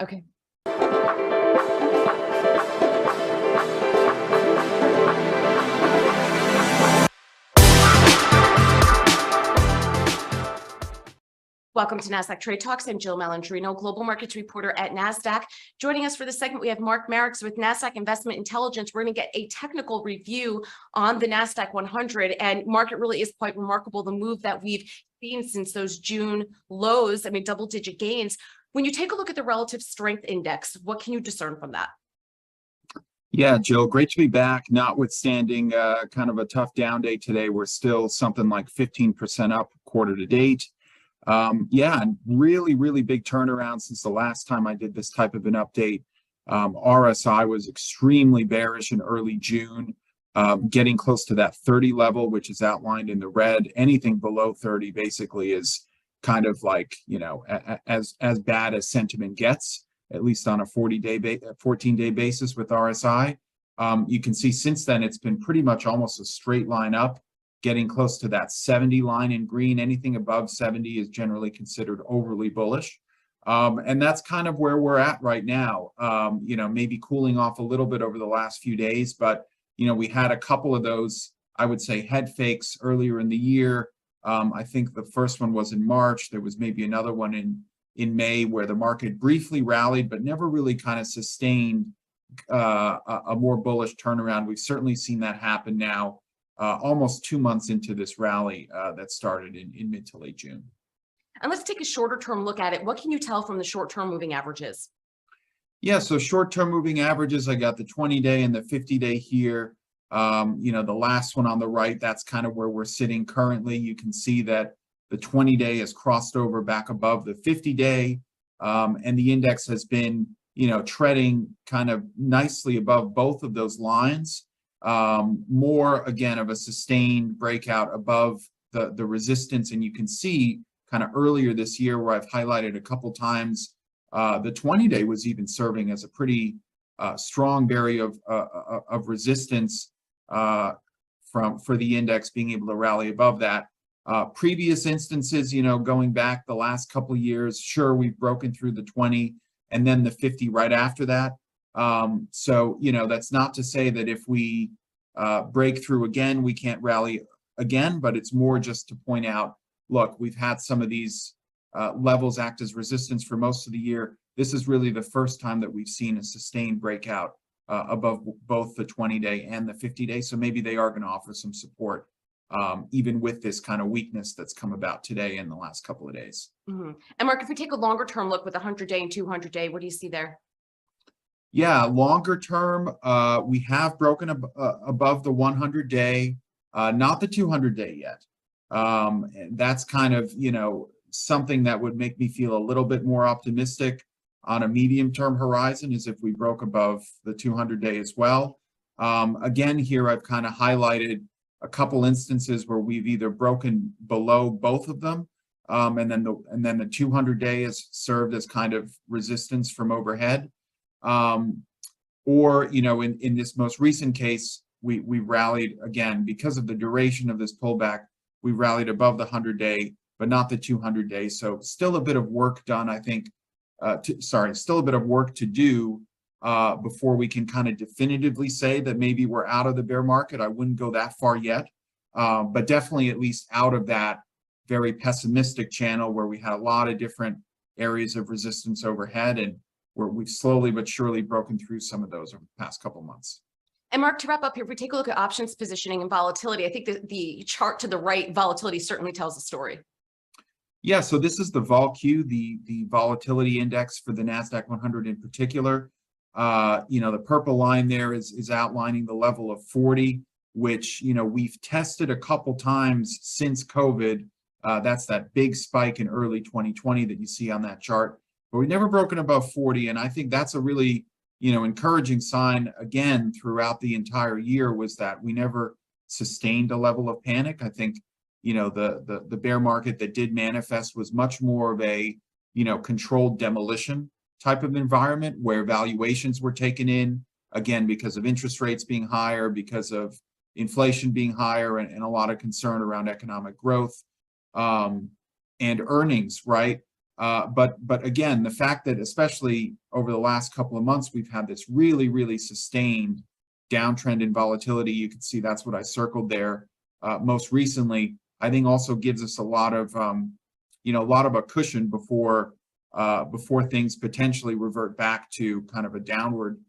Okay. Welcome to Nasdaq Trade Talks. I'm Jill Malandrino, global markets reporter at Nasdaq. Joining us for this segment, we have Mark Marex with Nasdaq Investment Intelligence. We're going to get a technical review on the Nasdaq-100. And Mark, it really is quite remarkable, the move that we've seen since those June lows. I mean, double-digit gains. When you take a look at the relative strength index, what can you discern from that? Yeah, Jill, great to be back. Notwithstanding kind of a tough down day today, we're still something like 15% up quarter to date. Yeah, really, really big turnaround since the last time I did this type of an update. RSI was extremely bearish in early June, getting close to that 30 level, which is outlined in the red. Anything below 30 basically is kind of like, you know, as bad as sentiment gets, at least on a 14-day basis with RSI. You can see since then it's been pretty much almost a straight line up, getting close to that 70 line in green. Anything above 70 is generally considered overly bullish. And that's kind of where we're at right now. You know, maybe cooling off a little bit over the last few days, but, you know, we had a couple of those, I would say, head fakes earlier in the year. I think the first one was in March. There was maybe another one in May where the market briefly rallied, but never really kind of sustained a more bullish turnaround. We've certainly seen that happen now. Almost 2 months into this rally that started in mid to late June. And let's take a shorter term look at it. What can you tell from the short-term moving averages? Yeah, so short-term moving averages, I got the 20-day and the 50-day here. You know, the last one on the right, that's kind of where we're sitting currently. You can see that the 20-day has crossed over back above the 50-day, and the index has been, you know, treading kind of nicely above both of those lines. More again of a sustained breakout above the resistance, and you can see kind of earlier this year where I've highlighted a couple times, the 20-day was even serving as a pretty strong barrier of resistance for the index being able to rally above that. Previous instances, you know, going back the last couple of years, sure, we've broken through the 20 and then the 50 right after that. So, you know, that's not to say that if we break through again, we can't rally again, but it's more just to point out, look, we've had some of these levels act as resistance for most of the year. This is really the first time that we've seen a sustained breakout above both the 20-day and the 50-day. So maybe they are going to offer some support, even with this kind of weakness that's come about today in the last couple of days. Mm-hmm. And Mark, if we take a longer term look with 100-day and 200-day, what do you see there? Yeah, longer term, we have broken above the 100-day, not the 200-day yet. That's kind of, you know, something that would make me feel a little bit more optimistic on a medium-term horizon is if we broke above the 200-day as well. Again, here I've kind of highlighted a couple instances where we've either broken below both of them, and then the 200-day has served as kind of resistance from overhead. Or, you know, in this most recent case, we rallied again because of the duration of this pullback. We rallied above the 100-day, but not the 200-day. So still a bit of work done, I think. Still a bit of work to do before we can kind of definitively say that maybe we're out of the bear market. I wouldn't go that far yet, but definitely at least out of that very pessimistic channel where we had a lot of different areas of resistance overhead, and where we've slowly but surely broken through some of those over the past couple of months. And Mark, to wrap up here, if we take a look at options positioning and volatility, I think the chart to the right, volatility certainly tells the story. Yeah, so this is the VolQ, the volatility index for the Nasdaq-100 in particular. You know, the purple line there is outlining the level of 40, which, you know, we've tested a couple times since COVID. That's that big spike in early 2020 that you see on that chart. But we've never broken above 40, and I think that's a really, you know, encouraging sign again throughout the entire year, was that we never sustained a level of panic. I think, you know, the bear market that did manifest was much more of a, you know, controlled demolition type of environment where valuations were taken in, again, because of interest rates being higher, because of inflation being higher, and a lot of concern around economic growth and earnings, right? But again, the fact that especially over the last couple of months, we've had this really, really sustained downtrend in volatility. You can see that's what I circled there most recently. I think also gives us a lot of, a lot of a cushion before things potentially revert back to kind of a downward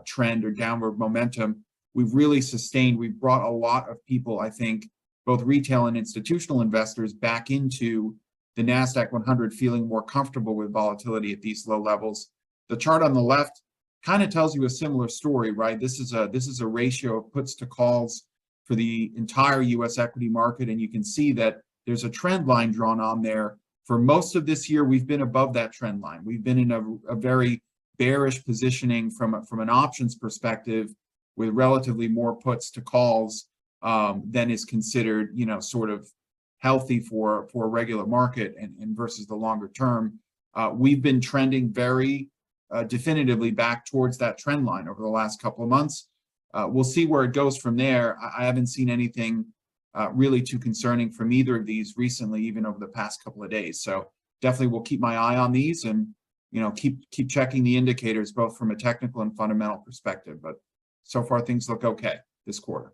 trend or downward momentum. We've really sustained. We've brought a lot of people, I think, both retail and institutional investors back into the Nasdaq-100, feeling more comfortable with volatility at these low levels. The chart on the left kind of tells you a similar story, right? This is a ratio of puts to calls for the entire U.S. equity market, and you can see that there's a trend line drawn on there. For most of this year, we've been above that trend line. We've been in a very bearish positioning from an options perspective, with relatively more puts to calls than is considered, sort of healthy for a regular market and versus the longer term. We've been trending very definitively back towards that trend line over the last couple of months. We'll see where it goes from there. I haven't seen anything really too concerning from either of these recently, even over the past couple of days. So definitely we'll keep my eye on these and keep checking the indicators both from a technical and fundamental perspective. But so far things look okay this quarter.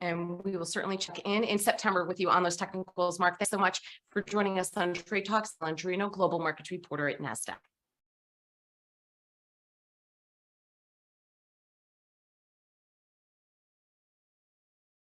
And we will certainly check in September with you on those technicals. Mark, thanks so much for joining us on Trade Talks. Malandrino, Global Markets Reporter at Nasdaq.